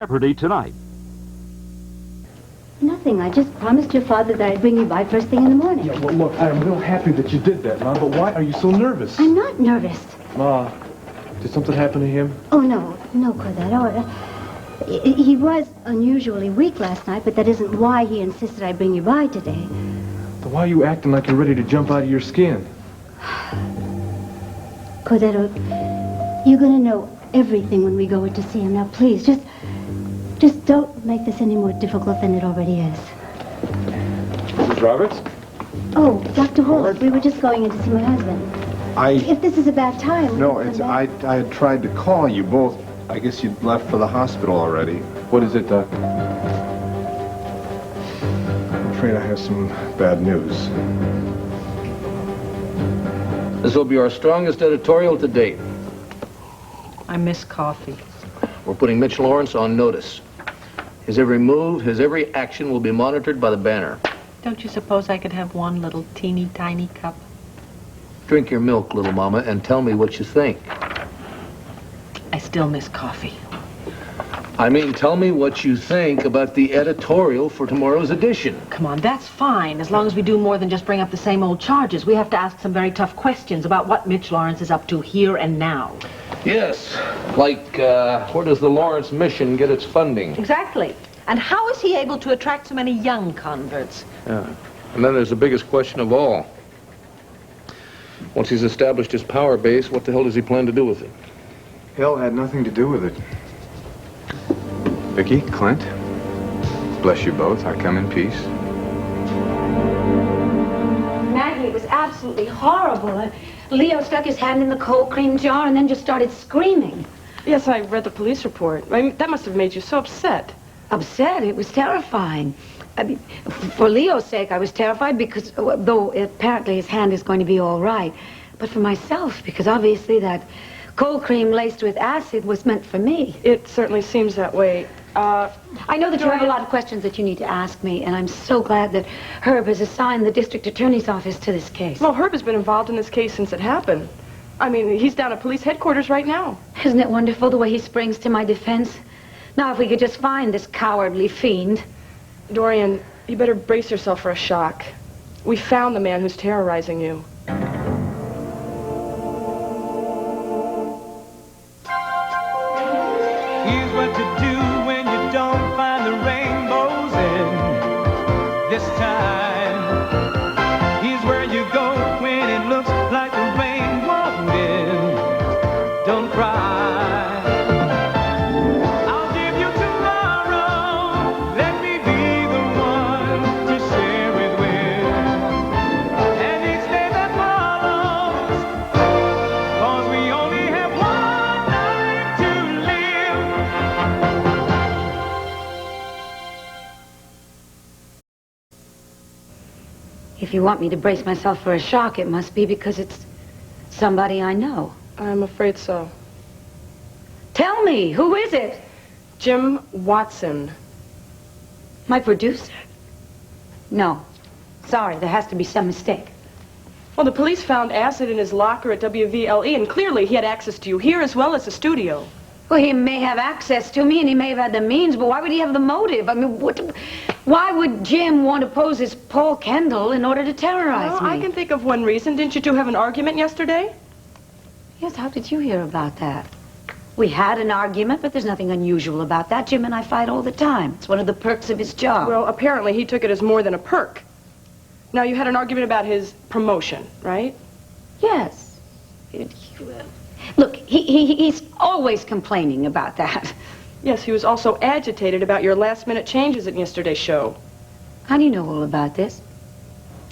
Jeopardy tonight. Nothing. I just promised your father that I'd bring you by first thing in the morning. Yeah, well, look, I'm real happy that you did that, Ma, but why are you so nervous? I'm not nervous. Ma, did something happen to him? Oh, no, Cordero. He was unusually weak last night, but that isn't why he insisted I bring you by today. Then why are you acting like you're ready to jump out of your skin? Cordero, you're going to know everything when we go in to see him. Now, please, just don't make this any more difficult than it already is. Mrs. Roberts? Oh, Dr. Holmes, we were just going in to see my husband. If this is a bad time... No, I had tried to call you both. I guess you'd left for the hospital already. What is it, Doc? I'm afraid I have some bad news. This will be our strongest editorial to date. I miss coffee. We're putting Mitch Laurence on notice. His every move, his every action will be monitored by the Banner. Don't you suppose I could have one little teeny tiny cup? Drink your milk, little mama, and tell me what you think. I still miss coffee. I mean, tell me what you think about the editorial for tomorrow's edition. Come on, that's fine, as long as we do more than just bring up the same old charges. We have to ask some very tough questions about what Mitch Laurence is up to here and now. Yes, like, where does the Lawrence mission get its funding? Exactly. And how is he able to attract so many young converts? Yeah. And then there's the biggest question of all. Once he's established his power base, what the hell does he plan to do with it? Hill had nothing to do with it. Vicky, Clint, bless you both. I come in peace. Maggie, it was absolutely horrible. Leo stuck his hand in the cold cream jar and then just started screaming. Yes, I read the police report. I mean, that must have made you so upset. Upset? It was terrifying. I mean, for Leo's sake, I was terrified because, though apparently his hand is going to be all right, but for myself, because obviously that cold cream laced with acid was meant for me. It certainly seems that way. I know that you have a lot of questions that you need to ask me, and I'm so glad that Herb has assigned the district attorney's office to this case. Well, Herb has been involved in this case since it happened. I mean, he's down at police headquarters right now. Isn't it wonderful the way he springs to my defense? Now, if we could just find this cowardly fiend. Dorian, you better brace yourself for a shock. We found the man who's terrorizing you. Here's what to do when you don't find the rainbows in this time. Here's where you go when it looks like the rain won't end. Don't cry. I'll give you tomorrow. Let me be the one to share it with. And each day that follows, 'cause we only have one life to live. If you want me to brace myself for a shock, it must be because it's somebody I know. I'm afraid so. Tell me, who is it? Jim Watson. My producer? No. Sorry, there has to be some mistake. Well, the police found acid in his locker at WVLE, and clearly he had access to you here as well as the studio. Well, he may have access to me, and he may have had the means, but why would he have the motive? I mean, why would Jim want to pose as Paul Kendall in order to terrorize Well, me? I can think of one reason. Didn't you two have an argument yesterday? Yes, how did you hear about that? We had an argument, but there's nothing unusual about that. Jim and I fight all the time. It's one of the perks of his job. Well, apparently he took it as more than a perk. Now, you had an argument about his promotion, right? Yes. Look, he's always complaining about that. Yes, he was also agitated about your last-minute changes at yesterday's show. How do you know all about this?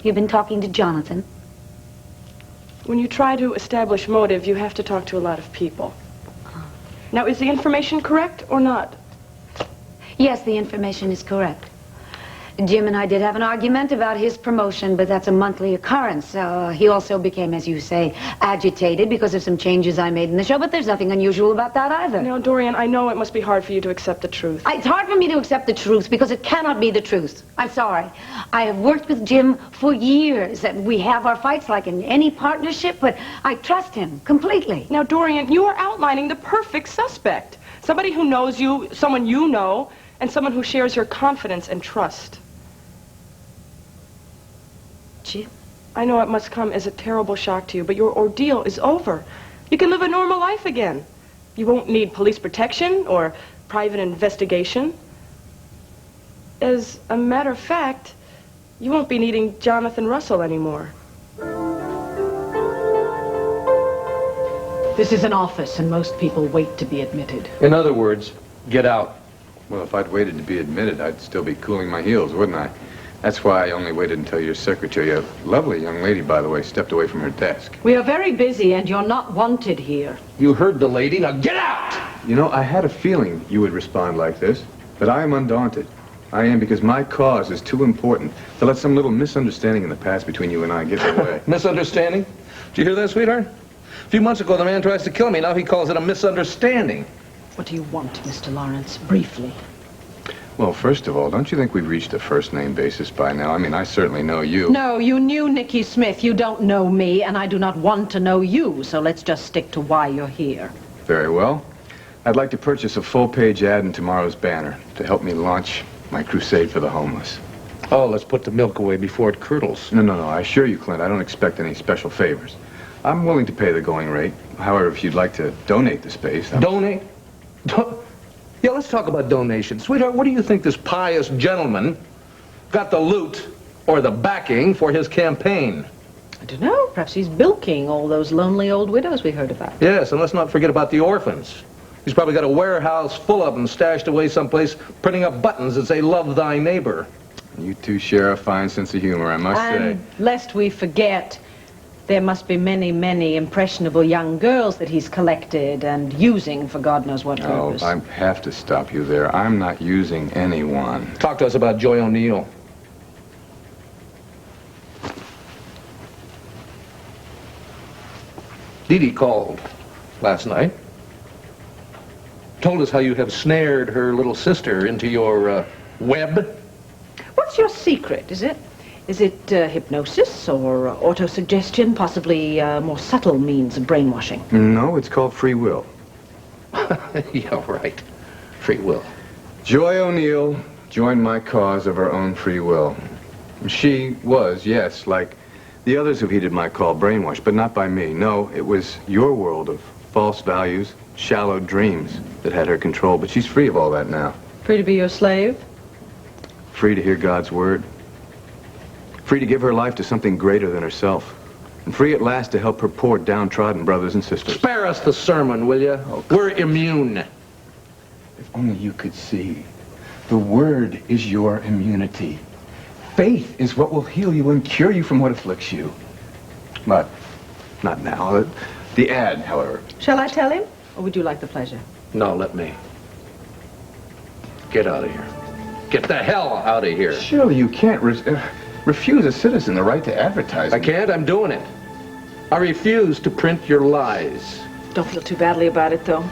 You've been talking to Jonathan. When you try to establish motive, you have to talk to a lot of people. Now, is the information correct or not? Yes, the information is correct. Jim and I did have an argument about his promotion, but that's a monthly occurrence. He also became, as you say, agitated because of some changes I made in the show, but there's nothing unusual about that either. Now, Dorian, I know it must be hard for you to accept the truth. It's hard for me to accept the truth because it cannot be the truth. I'm sorry. I have worked with Jim for years, and we have our fights like in any partnership, but I trust him completely. Now, Dorian, you are outlining the perfect suspect. Somebody who knows you, someone you know, and someone who shares your confidence and trust. Jim? I know it must come as a terrible shock to you, but your ordeal is over. You can live a normal life again. You won't need police protection or private investigation. As a matter of fact, you won't be needing Jonathan Russell anymore. This is an office, and most people wait to be admitted. In other words, get out. Well, if I'd waited to be admitted, I'd still be cooling my heels, wouldn't I? That's why I only waited until your secretary, a lovely young lady, by the way, stepped away from her desk. We are very busy, and you're not wanted here. You heard the lady. Now get out! You know, I had a feeling you would respond like this, but I am undaunted. I am, because my cause is too important to let some little misunderstanding in the past between you and I get in the way. Misunderstanding? Did you hear that, sweetheart? A few months ago, the man tries to kill me. Now he calls it a misunderstanding. What do you want, Mr. Laurence? Briefly. Well, first of all, don't you think we've reached a first-name basis by now? I mean, I certainly know you. No, you knew Nicky Smith. You don't know me, and I do not want to know you, so let's just stick to why you're here. Very well. I'd like to purchase a full-page ad in tomorrow's Banner to help me launch my crusade for the homeless. Oh, let's put the milk away before it curdles. No. I assure you, Clint, I don't expect any special favors. I'm willing to pay the going rate. However, if you'd like to donate the space... Donate? Yeah, let's talk about donations. Sweetheart, what do you think this pious gentleman got the loot or the backing for his campaign? I don't know. Perhaps he's bilking all those lonely old widows we heard about. Yes, and let's not forget about the orphans. He's probably got a warehouse full of them stashed away someplace, printing up buttons that say, "Love thy neighbor." You two share a fine sense of humor, I must say. And lest we forget, there must be many, many impressionable young girls that he's collected and using for God knows what purpose. Oh, I have to stop you there. I'm not using anyone. Talk to us about Joy O'Neill. Dee Dee called last night. Told us how you have snared her little sister into your web. What's your secret? Is it hypnosis or autosuggestion, possibly more subtle means of brainwashing? No, it's called free will. Yeah, right. Free will. Joy O'Neill joined my cause of her own free will. She was, yes, like the others who heeded my call, brainwashed, but not by me. No, it was your world of false values, shallow dreams that had her control, but she's free of all that now. Free to be your slave? Free to hear God's word. Free to give her life to something greater than herself. And free at last to help her poor downtrodden brothers and sisters. Spare us the sermon, will you? Oh, we're immune. If only you could see. The word is your immunity. Faith is what will heal you and cure you from what afflicts you. But not now. The ad, however. Shall I tell him? Or would you like the pleasure? No, let me. Get out of here. Get the hell out of here. Surely you can't refuse a citizen the right to advertise. I can't. I'm doing it. I refuse to print your lies. Don't feel too badly about it, though.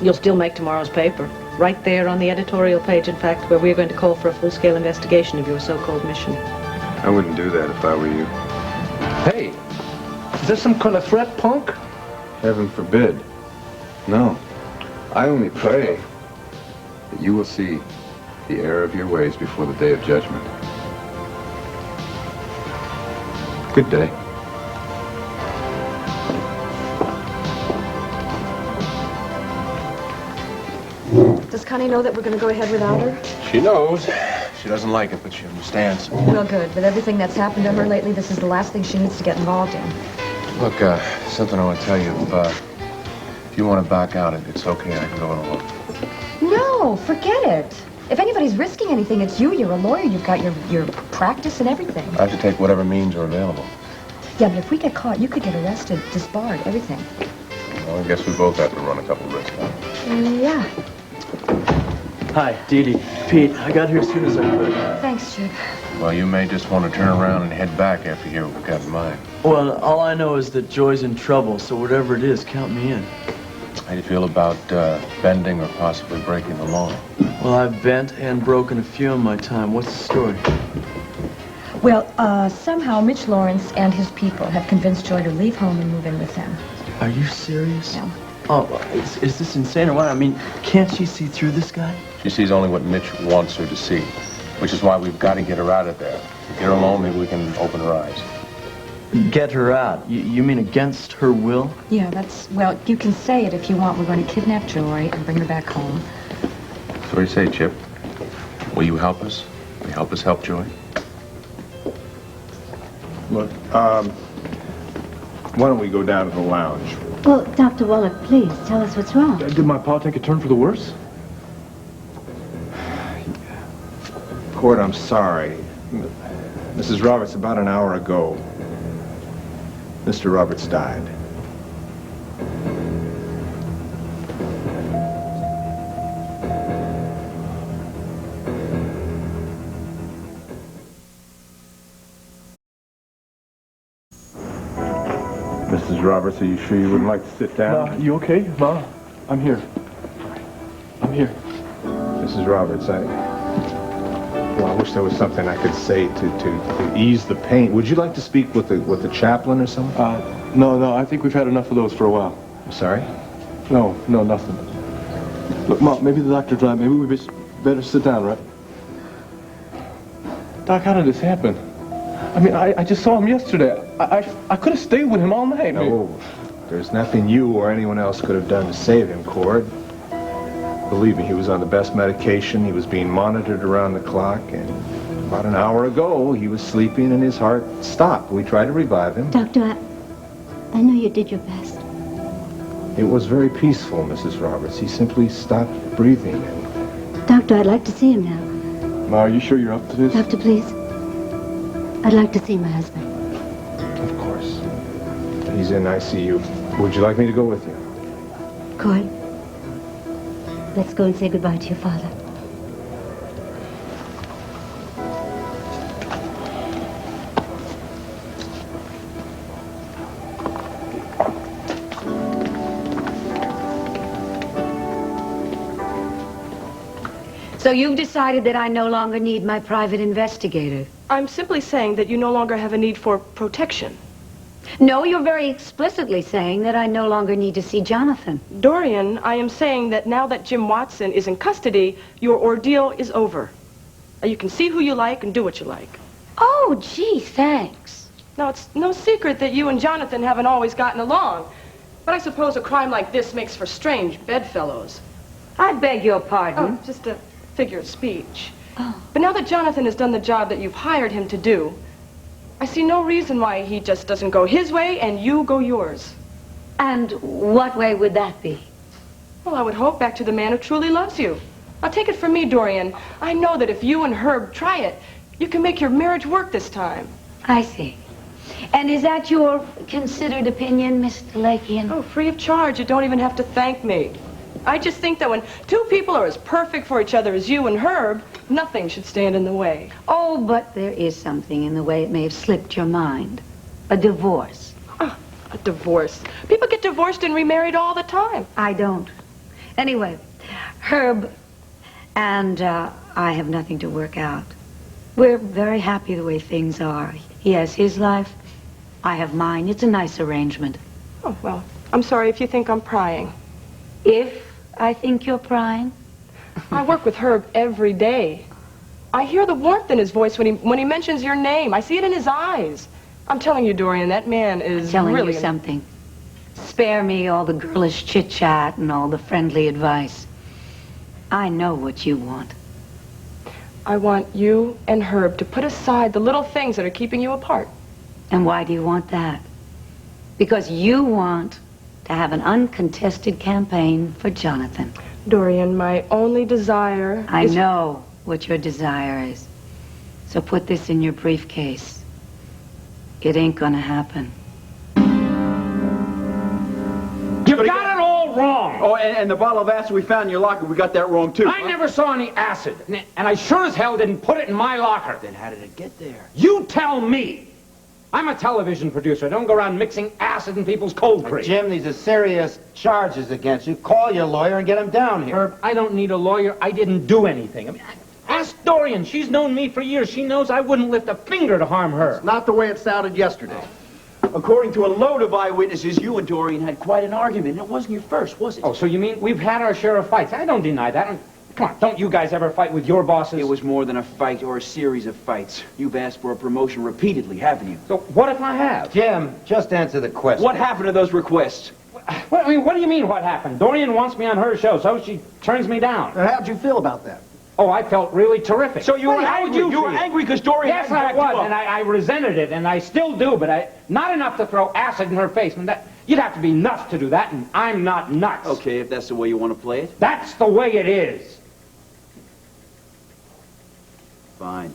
You'll still make tomorrow's paper. Right there on the editorial page, in fact, where we're going to call for a full-scale investigation of your so-called mission. I wouldn't do that if I were you. Hey, is this some kind of threat, punk? Heaven forbid. No. I only pray that you will see the error of your ways before the day of judgment. Good day. Does Connie know that we're going to go ahead without her? She knows. She doesn't like it, but she understands. Well, good. With everything that's happened to her lately, this is the last thing she needs to get involved in. Look, something I want to tell you. If you want to back out, it's okay. I can go along. No, forget it. If anybody's risking anything, it's you. You're a lawyer. You've got your practice and everything. I have to take whatever means are available. Yeah, but if we get caught, you could get arrested, disbarred, everything. Well, I guess we both have to run a couple risks. Yeah. Hi, Dee Dee. Pete, I got here as soon as I could. Thanks, Chip. Well, you may just want to turn around and head back after you hear what we've got in mind. Well, all I know is that Joy's in trouble, so whatever it is, count me in. How do you feel about bending or possibly breaking the law? Well, I've bent and broken a few in my time. What's the story? Well, somehow Mitch Laurence and his people have convinced Joy to leave home and move in with them. Are you serious? Yeah. Oh, is this insane or what? I mean, can't she see through this guy? She sees only what Mitch wants her to see, which is why we've got to get her out of there. Get her alone, maybe we can open her eyes. Get her out? You mean against her will? Yeah, well, you can say it if you want. We're going to kidnap Joy and bring her back home. So what do you say, Chip? Will you help us? Will you help us help Joy? Look, why don't we go down to the lounge? Well, Dr. Wallach, please, tell us what's wrong. Did my pa take a turn for the worse? Cord, I'm sorry. Mrs. Roberts, about an hour ago, Mr. Roberts died. Mrs. Roberts, are you sure you wouldn't like to sit down? Ma, you okay? Ma, I'm here. I'm here. Mrs. Roberts, I wish there was something I could say to ease the pain. Would you like to speak with the chaplain or something? No, I think we've had enough of those for a while. I'm sorry? No, nothing. Look, Ma, maybe the doctor's right. Maybe we better sit down, right? Doc, how did this happen? I mean, I just saw him yesterday. I could have stayed with him all night. No, there's nothing you or anyone else could have done to save him, Cord. Believe me, he was on the best medication. He was being monitored around the clock, and about an hour ago, he was sleeping and his heart stopped. We tried to revive him. Doctor, I know you did your best. It was very peaceful, Mrs. Roberts. He simply stopped breathing. Doctor, I'd like to see him now. Ma, are you sure you're up to this? Doctor, please. I'd like to see my husband. Of course. He's in ICU. Would you like me to go with you? Cord, let's go and say goodbye to your father. So you've decided that I no longer need my private investigator? I'm simply saying that you no longer have a need for protection. No, you're very explicitly saying that I no longer need to see Jonathan. Dorian, I am saying that now that Jim Watson is in custody, your ordeal is over. You can see who you like and do what you like. Oh, gee, thanks. Now, it's no secret that you and Jonathan haven't always gotten along. But I suppose a crime like this makes for strange bedfellows. I beg your pardon. Oh, just a figure of speech. Oh. But now that Jonathan has done the job that you've hired him to do, I see no reason why he just doesn't go his way and you go yours. And what way would that be? Well, I would hope back to the man who truly loves you. Now, take it from me, Dorian. I know that if you and Herb try it, you can make your marriage work this time. I see. And is that your considered opinion, Mr. Lakian? Oh, free of charge. You don't even have to thank me. I just think that when two people are as perfect for each other as you and Herb, nothing should stand in the way. Oh, but there is something in the way it may have slipped your mind. A divorce. Oh, a divorce. People get divorced and remarried all the time. I don't. Anyway, Herb and I have nothing to work out. We're very happy the way things are. He has his life. I have mine. It's a nice arrangement. Oh, well, I'm sorry if you think I'm prying. If I think you're prying? I work with Herb every day. I hear the warmth in his voice when he mentions your name. I see it in his eyes. I'm telling you, Dorian, that man is telling really... you something. Spare me all the girlish chit-chat and all the friendly advice. I know what you want. I want you and Herb to put aside the little things that are keeping you apart. And why do you want that? Because you want to have an uncontested campaign for Jonathan. Dorian, my only desire I know what your desire is. So put this in your briefcase. It ain't gonna happen. You got it all wrong. Oh, and the bottle of acid we found in your locker, we got that wrong, too. I never saw any acid, and I sure as hell didn't put it in my locker. Then how did it get there? You tell me. I'm a television producer. I don't go around mixing acid in people's cold cream. Jim, these are serious charges against you. Call your lawyer and get him down here. Herb, I don't need a lawyer. I didn't do anything. I mean, ask Dorian. She's known me for years. She knows I wouldn't lift a finger to harm her. It's not the way it sounded yesterday. According to a load of eyewitnesses, you and Dorian had quite an argument. It wasn't your first, was it? Oh, so you mean we've had our share of fights? I don't deny that. Come on, don't you guys ever fight with your bosses? It was more than a fight or a series of fights. You've asked for a promotion repeatedly, haven't you? So what if I have? Jim, just answer the question. What happened to those requests? What do you mean what happened? Dorian wants me on her show, so she turns me down. And how'd you feel about that? Oh, I felt really terrific. So you were How would angry. You were angry because Dorian Yes, hadn't I backed you was, up. and I resented it, and I still do, but not enough to throw acid in her face. And you'd have to be nuts to do that, and I'm not nuts. Okay, if that's the way you want to play it. That's the way it is. Fine.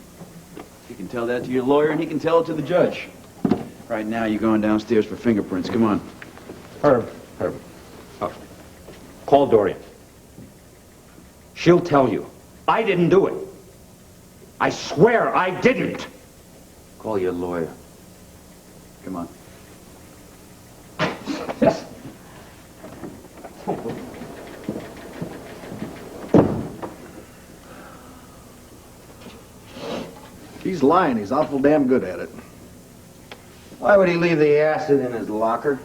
You can tell that to your lawyer, and he can tell it to the judge. Right now, you're going downstairs for fingerprints. Come on. Herb. Oh. Call Dorian. She'll tell you. I didn't do it. I swear I didn't. Call your lawyer. Come on. Yes. He's lying. He's awful damn good at it. Why would he leave the acid in his locker?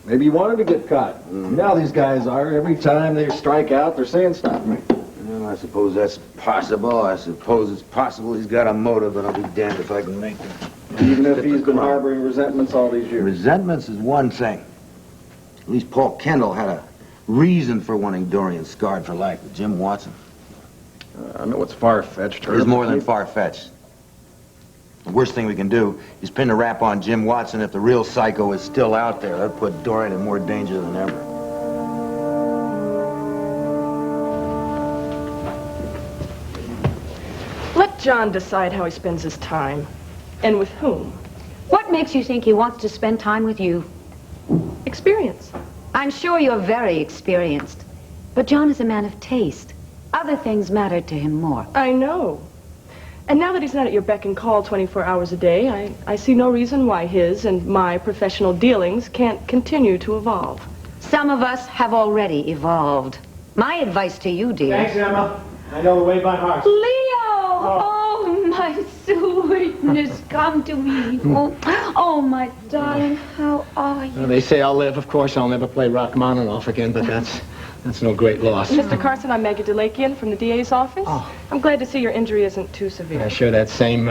Maybe he wanted to get caught. You know how these guys are. Every time they strike out, they're saying stop me. Well, I suppose that's possible. I suppose it's possible he's got a motive, but I'll be damned if I can make it. Even if he's been harboring resentments all these years. Resentments is one thing. At least Paul Kendall had a reason for wanting Dorian scarred for life. But Jim Watson. I know it's far-fetched. It's more than far-fetched. The worst thing we can do is pin a rap on Jim Watson if the real psycho is still out there. That'd put Dorian in more danger than ever. Let John decide how he spends his time. And with whom. What makes you think he wants to spend time with you? Experience. I'm sure you're very experienced. But John is a man of taste. Other things matter to him more. I know. And now that he's not at your beck and call 24 hours a day, I see no reason why his and my professional dealings can't continue to evolve. Some of us have already evolved. My advice to you, dear. Thanks, Emma. I know the way by heart. Leo! Oh, my sweetness, come to me. Oh, my darling, how are you? Well, they say I'll live. Of course, I'll never play Rachmaninoff again, but that's no great loss. Mr. Carson, I'm Maggie Delakian from the DA's office. Oh. I'm glad to see your injury isn't too severe. Yeah, sure, that same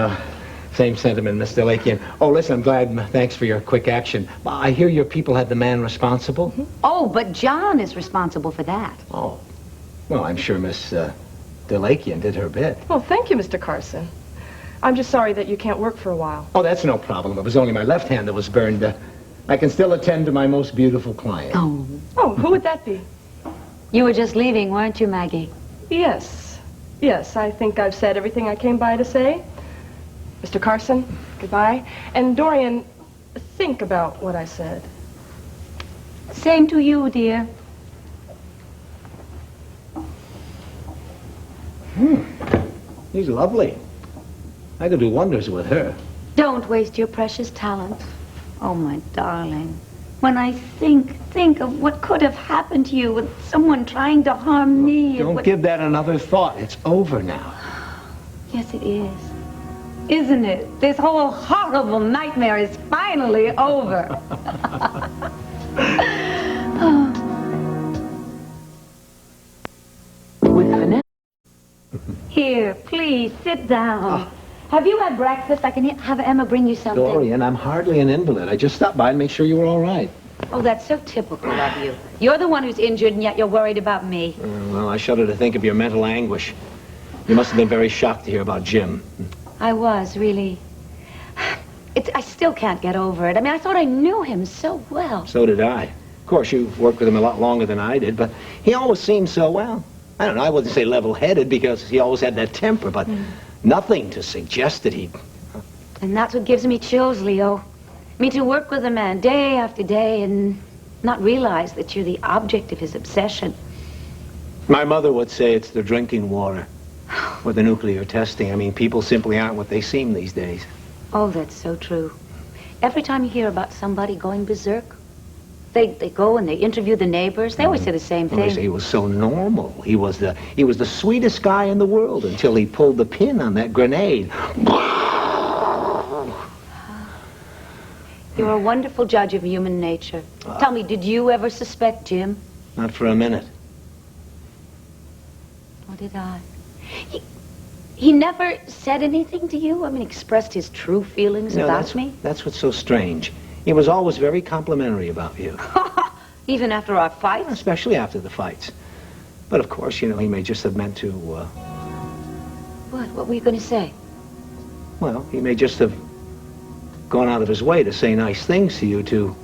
sentiment, Miss Delakian. Oh, listen, I'm glad. Thanks for your quick action. I hear your people had the man responsible. Mm-hmm. Oh, but John is responsible for that. Oh. Well, I'm sure Miss Delakian did her bit. Well, thank you, Mr. Carson. I'm just sorry that you can't work for a while. Oh, that's no problem. It was only my left hand that was burned. I can still attend to my most beautiful client. Oh, who would that be? You were just leaving, weren't you, Maggie? Yes. Yes, I think I've said everything I came by to say. Mr. Carson, goodbye. And Dorian, think about what I said. Same to you, dear. She's lovely. I could do wonders with her. Don't waste your precious talent. Oh, my darling. When I think of what could have happened to you with someone trying to harm me. Don't give that another thought. It's over now. Yes, it is. Isn't it? This whole horrible nightmare is finally over. With Vanessa. Here, please, sit down. Have you had breakfast? I can have Emma bring you something. Dorian, I'm hardly an invalid. I just stopped by and make sure you were all right. Oh, that's so typical of you. You're the one who's injured, and yet you're worried about me. Well, I shudder to think of your mental anguish. You must have been very shocked to hear about Jim. I was, really. I still can't get over it. I mean, I thought I knew him so well. So did I. Of course, you've worked with him a lot longer than I did, but he always seemed so, well, I don't know, I wouldn't say level-headed because he always had that temper, but nothing to suggest that he'd... And that's what gives me chills, Leo. I mean, to work with a man day after day and not realize that you're the object of his obsession. My mother would say it's the drinking water or the nuclear testing. I mean, people simply aren't what they seem these days. Oh, that's so true. Every time you hear about somebody going berserk, they go and they interview the neighbors. They always say the same Well, they thing. say he was so normal. He was the sweetest guy in the world until he pulled the pin on that grenade. You're a wonderful judge of human nature. Tell me, did you ever suspect Jim? Not for a minute. Or did I? He never said anything to you? I mean, expressed his true feelings about me? That's what's so strange. He was always very complimentary about you. Even after our fights? Especially after the fights. But of course, you know, he may just have meant to, What? What were you going to say? well, he may just have gone out of his way to say nice things to you to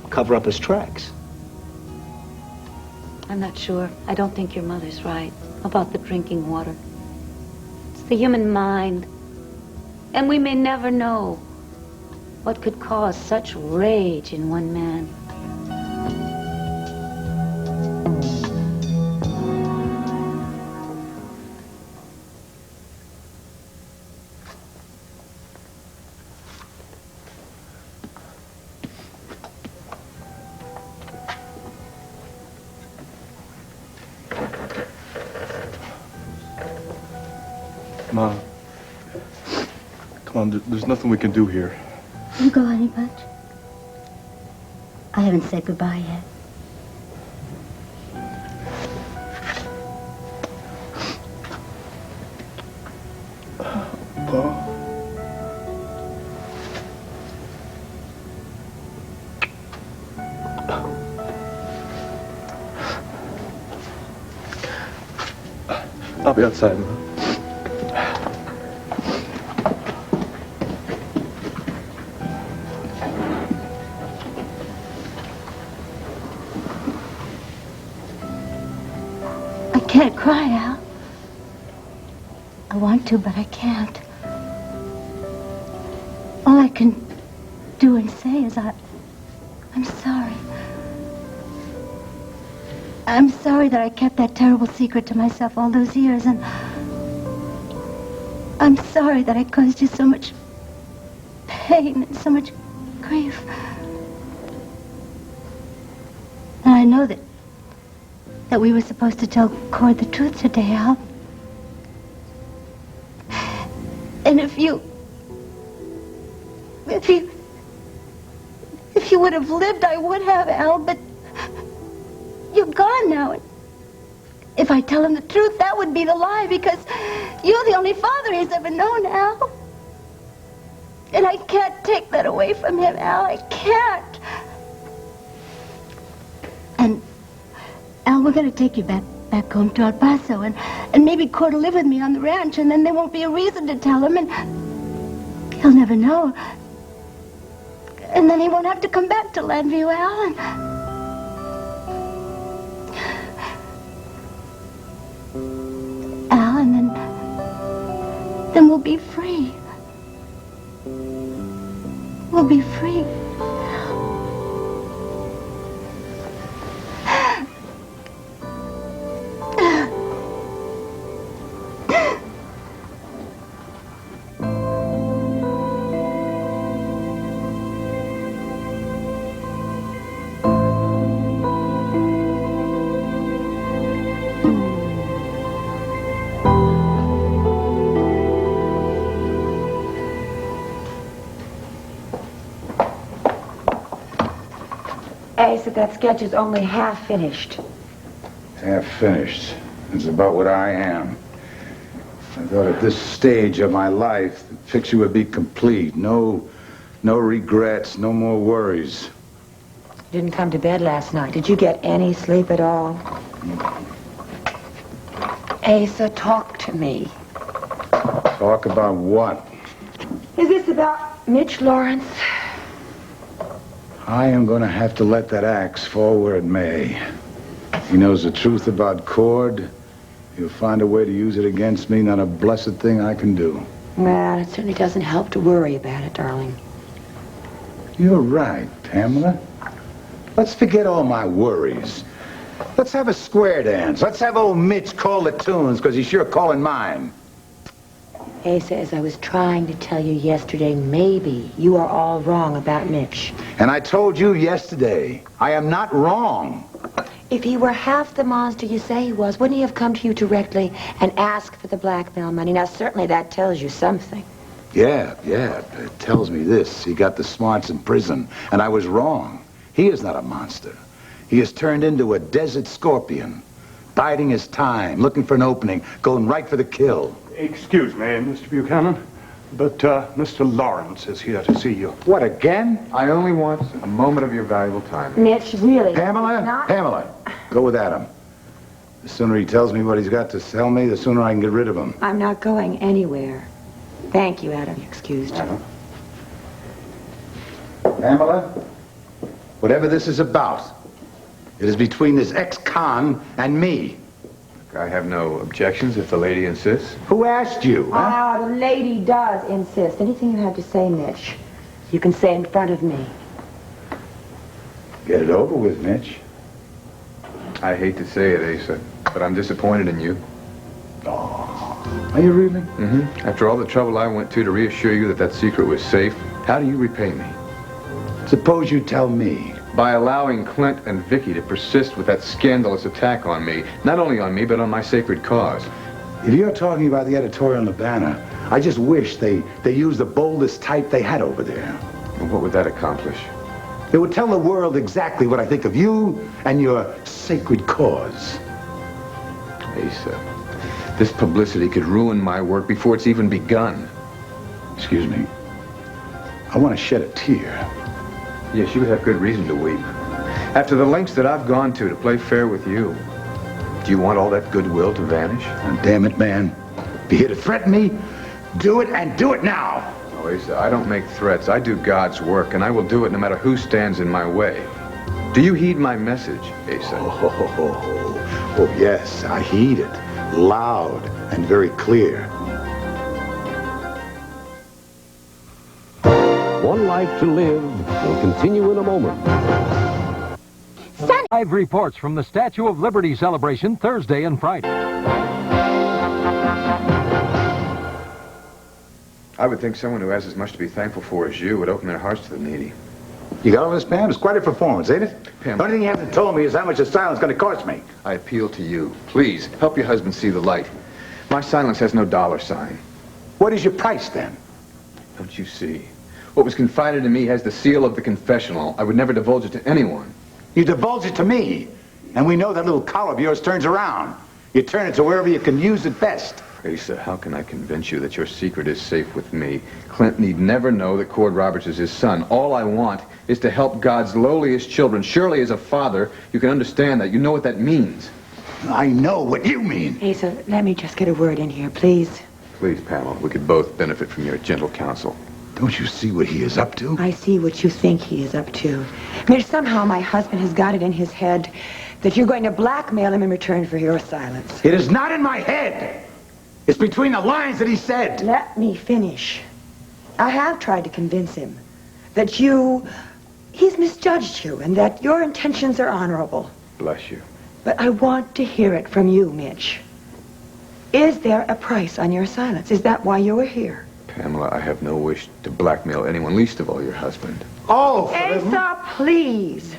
cover up his tracks. I'm not sure. I don't think your mother's right about the drinking water. It's the human mind. And we may never know what could cause such rage in one man. Ma, come on, there's nothing we can do here. You go, honey bunch. I haven't said goodbye yet. Pa? I'll be outside, Ma. I can't cry out. I want to, but I can't. All I can do and say is I'm sorry. I'm sorry that I kept that terrible secret to myself all those years, and I'm sorry that I caused you so much pain and so much grief. And I know that we were supposed to tell Cord the truth today, Al. And if you would have lived, I would have, Al, but you're gone now. And if I tell him the truth, that would be the lie, because you're the only father he's ever known, Al. And I can't take that away from him, Al. I can't. And, Al, we're going to take you back home to El Paso, and maybe Cord will live with me on the ranch, and then there won't be a reason to tell him, and he'll never know. And then he won't have to come back to Llanview, Al. Al, and then we'll be free. We'll be free. Said that sketch is only half finished. Half finished. It's about what I am. I thought at this stage of my life, the picture would be complete. No regrets, no more worries. You didn't come to bed last night. Did you get any sleep at all? Asa, talk to me. Talk about what? Is this about Mitch Laurence? I am going to have to let that axe fall where it may. He knows the truth about Cord. He'll find a way to use it against me. Not a blessed thing I can do. Well, it certainly doesn't help to worry about it, darling. You're right, Pamela. Let's forget all my worries. Let's have a square dance. Let's have old Mitch call the tunes, because he's sure calling mine. Asa, as I was trying to tell you yesterday, maybe you are all wrong about Mitch. And I told you yesterday, I am not wrong. If he were half the monster you say he was, wouldn't he have come to you directly and asked for the blackmail money? Now, certainly that tells you something. Yeah. It tells me this. He got the smarts in prison, and I was wrong. He is not a monster. He has turned into a desert scorpion, biding his time, looking for an opening, going right for the kill. Excuse me, Mr. Buchanan, but Mr. Laurence is here to see you. What, again? I only want a moment of your valuable time. Mitch, really. Pamela, go with Adam. The sooner he tells me what he's got to tell me, the sooner I can get rid of him. I'm not going anywhere. Thank you, Adam. You're excused. Pamela, whatever this is about, it is between this ex-con and me. I have no objections if the lady insists. Who asked you? Ah, the lady does insist. Anything you have to say, Mitch, you can say in front of me. Get it over with, Mitch. I hate to say it, Asa, but I'm disappointed in you. Oh, are you really? Mm-hmm. After all the trouble I went to reassure you that secret was safe, how do you repay me? Suppose you tell me. By allowing Clint and Vicky to persist with that scandalous attack on me. Not only on me, but on my sacred cause. If you're talking about the editorial in the banner, I just wish they used the boldest type they had over there. And what would that accomplish? It would tell the world exactly what I think of you and your sacred cause. Asa, this publicity could ruin my work before it's even begun. Excuse me. I want to shed a tear. Yes, you would have good reason to weep. After the lengths that I've gone to play fair with you, do you want all that goodwill to vanish? Oh, damn it, man. Be here to threaten me? Do it, and do it now. Oh, Asa, I don't make threats. I do God's work, and I will do it no matter who stands in my way. Do you heed my message, Asa? Oh, yes, I heed it. Loud and very clear. One Life to Live will continue in a moment. Live reports from the Statue of Liberty celebration Thursday and Friday. I would think someone who has as much to be thankful for as you would open their hearts to the needy. You got all this, Pam? It's quite a performance, ain't it? Pam, the only thing you haven't told me is how much the silence going to cost me. I appeal to you. Please, help your husband see the light. My silence has no dollar sign. What is your price, then? Don't you see? What was confided to me has the seal of the confessional. I would never divulge it to anyone. You divulge it to me, and we know that little collar of yours turns around. You turn it to wherever you can use it best. Asa, how can I convince you that your secret is safe with me? Clint need never know that Cord Roberts is his son. All I want is to help God's lowliest children. Surely as a father, you can understand that. You know what that means. I know what you mean. Asa, let me just get a word in here, please. Please, Pamela, we could both benefit from your gentle counsel. Don't you see what he is up to? I see what you think he is up to. Mitch, somehow my husband has got it in his head that you're going to blackmail him in return for your silence. It is not in my head. It's between the lines that he said. Let me finish. I have tried to convince him that he's misjudged you and that your intentions are honorable. Bless you. But I want to hear it from you, Mitch. Is there a price on your silence? Is that why you were here? Pamela, I have no wish to blackmail anyone, least of all your husband. Oh! Asa, please.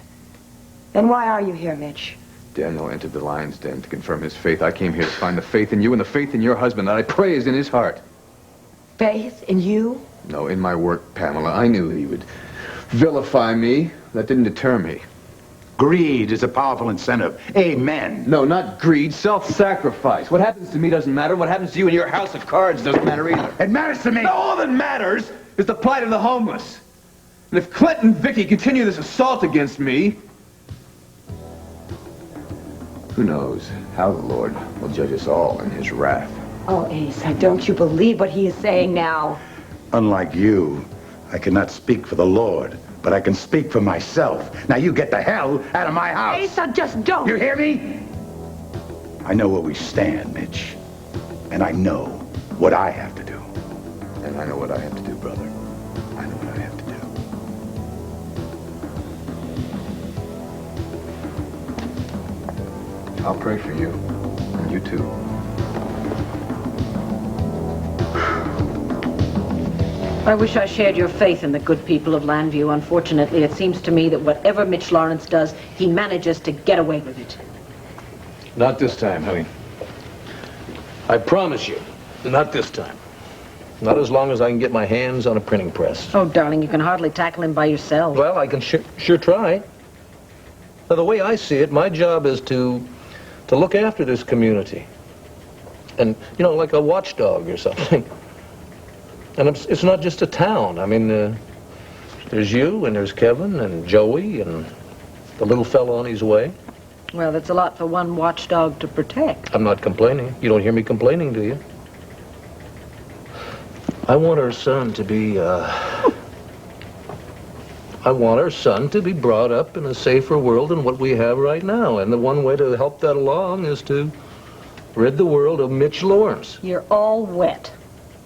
Then why are you here, Mitch? Daniel entered the lion's den to confirm his faith. I came here to find the faith in you and the faith in your husband that I pray is in his heart. Faith in you? No, in my work, Pamela. I knew he would vilify me. That didn't deter me. Greed is a powerful incentive. Amen. No, not greed. Self-sacrifice. What happens to me doesn't matter. What happens to you in your house of cards doesn't matter either. It matters to me. No, all that matters is the plight of the homeless. And if Clint and Vicky continue this assault against me, who knows how the Lord will judge us all in his wrath. Oh, Asa, don't you believe what he is saying now? Unlike you, I cannot speak for the Lord, but I can speak for myself. Now you get the hell out of my house. Asa, just don't. You hear me? I know where we stand, Mitch. And I know what I have to do. And I know what I have to do, brother. I know what I have to do. I'll pray for you. And you too. I wish I shared your faith in the good people of Llanview. Unfortunately, it seems to me that whatever Mitch Laurence does, he manages to get away with it. Not this time, honey. I promise you, not this time. Not as long as I can get my hands on a printing press. Oh, darling, you can hardly tackle him by yourself. Well, I can sure try. Now, the way I see it, my job is to look after this community. And, you know, like a watchdog or something. And it's not just a town. I mean, there's you, and there's Kevin, and Joey, and the little fellow on his way. Well, that's a lot for one watchdog to protect. I'm not complaining. You don't hear me complaining, do you? I want our son to be, brought up in a safer world than what we have right now. And the one way to help that along is to rid the world of Mitch Laurence. You're all wet.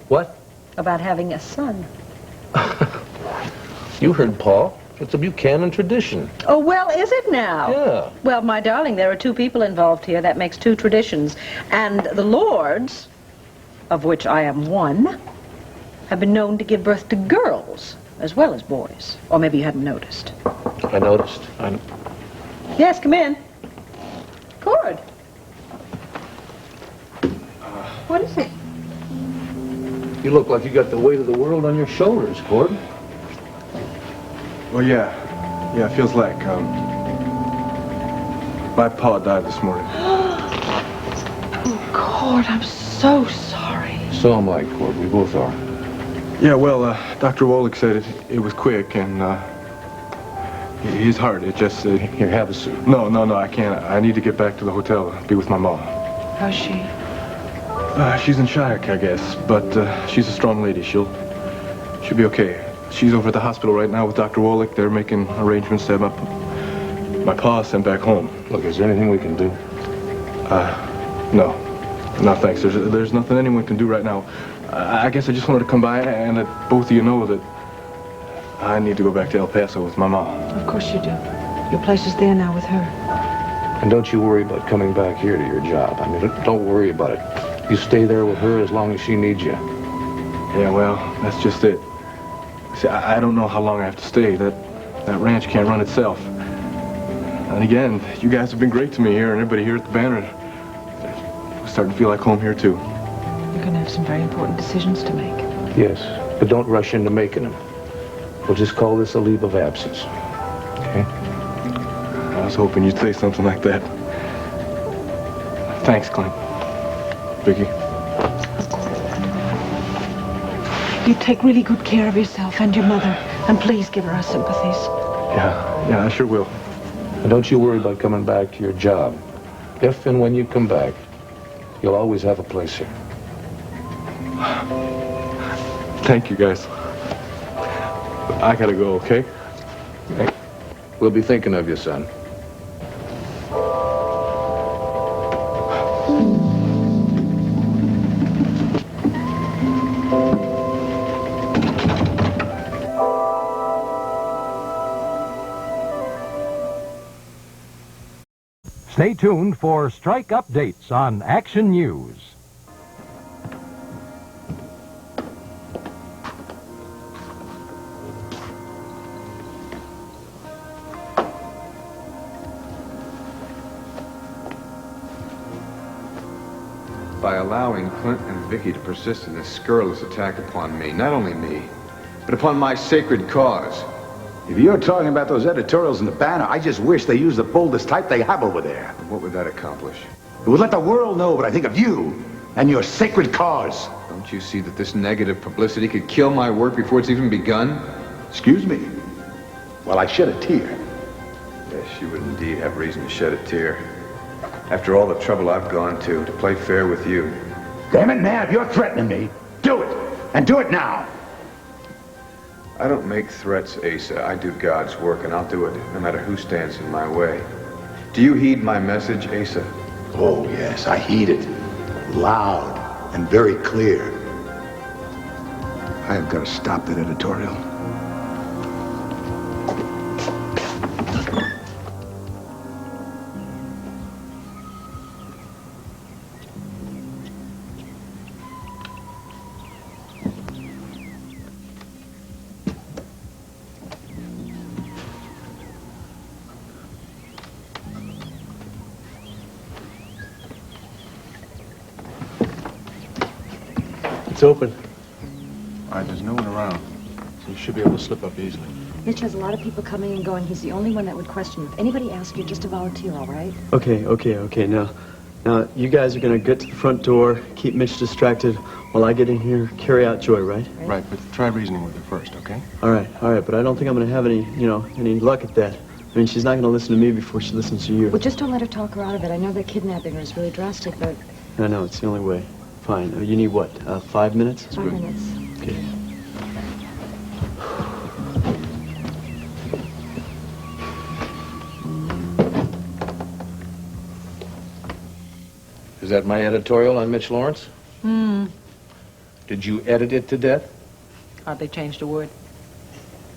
What? About having a son. You heard Paul. It's a Buchanan tradition. Oh, well, is it now? Yeah. Well, my darling, there are 2 people involved here. That makes 2 traditions. And the Lords, of which I am one, have been known to give birth to girls as well as boys. Or maybe you hadn't noticed. I noticed. Yes, come in. Cord. What is it? You look like you got the weight of the world on your shoulders, Cord. Well, yeah, it feels like, my pa died this morning. Oh, Cord, I'm so sorry. So am I, Cord. We both are. Yeah, well, Dr. Wolick said it was quick, and, his heart, it just, Here, have a seat. No, I can't. I need to get back to the hotel, be with my mom. How's she? She's in shock, I guess, but, she's a strong lady. She'll be okay. She's over at the hospital right now with Dr. Wolick. They're making arrangements to have my pa sent back home. Look, is there anything we can do? No. No, thanks. There's nothing anyone can do right now. I guess I just wanted to come by and let both of you know that I need to go back to El Paso with my mom. Of course you do. Your place is there now with her. And don't you worry about coming back here to your job. I mean, don't worry about it. You stay there with her as long as she needs you. Yeah, well, that's just it. See, I don't know how long I have to stay. That ranch can't run itself. And again, you guys have been great to me here, and everybody here at the Banner. It's starting to feel like home here, too. You're going to have some very important decisions to make. Yes, but don't rush into making them. We'll just call this a leave of absence. Okay? I was hoping you'd say something like that. Thanks, Clint. Vicky. You take really good care of yourself and your mother, and please give her our sympathies. Yeah, I sure will. And don't you worry about coming back to your job. If and when you come back, you'll always have a place here. Thank you, guys. I gotta go, okay? We'll be thinking of you, son. Stay tuned for strike updates on Action News. By allowing Clint and Vicky to persist in this scurrilous attack upon me, not only me, but upon my sacred cause. If you're talking about those editorials in the Banner, I just wish they used the boldest type they have over there. What would that accomplish? It would let the world know what I think of you and your sacred cause. Don't you see that this negative publicity could kill my work before it's even begun? Excuse me? Well, I shed a tear. Yes, you would indeed have reason to shed a tear. After all the trouble I've gone to play fair with you. Damn it, man, if you're threatening me, do it. And do it now. I don't make threats, Asa. I do God's work, and I'll do it no matter who stands in my way. Do you heed my message, Asa? Oh, yes, I heed it. Loud and very clear. I have got to stop that editorial. It's open. All right, there's no one around, so you should be able to slip up easily. Mitch has a lot of people coming and going. He's the only one that would question you. If anybody asks you, just to volunteer, all right? Okay. Now, you guys are going to get to the front door, keep Mitch distracted while I get in here, carry out Joy, right? Right, but try reasoning with her first, okay? All right, but I don't think I'm going to have any luck at that. I mean, she's not going to listen to me before she listens to you. Well, just don't let her talk her out of it. I know that kidnapping her is really drastic, but... I know, it's the only way. Fine. You need what, 5 minutes? 5 minutes. Okay. Is that my editorial on Mitch Laurence? Did you edit it to death? Hardly changed a word.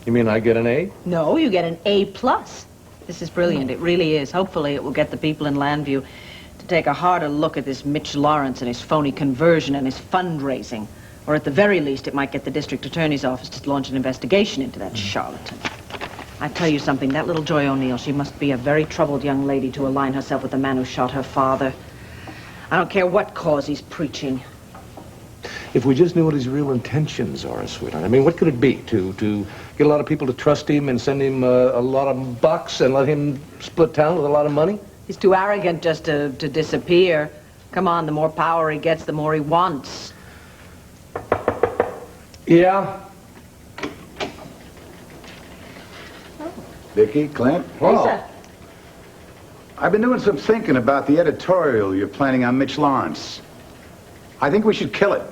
You mean I get an A? No, you get an A+. This is brilliant. It really is. Hopefully it will get the people in Llanview to take a harder look at this Mitch Laurence and his phony conversion and his fundraising. Or at the very least, it might get the district attorney's office to launch an investigation into that charlatan. I tell you something, that little Joy O'Neill, she must be a very troubled young lady to align herself with the man who shot her father. I don't care what cause he's preaching. If we just knew what his real intentions are, sweetheart. I mean, what could it be? To get a lot of people to trust him and send him a lot of bucks and let him split town with a lot of money? He's too arrogant just to disappear. Come on, the more power he gets, the more he wants. Yeah. Vicki, Clint? Lisa. I've been doing some thinking about the editorial you're planning on Mitch Laurence. I think we should kill it.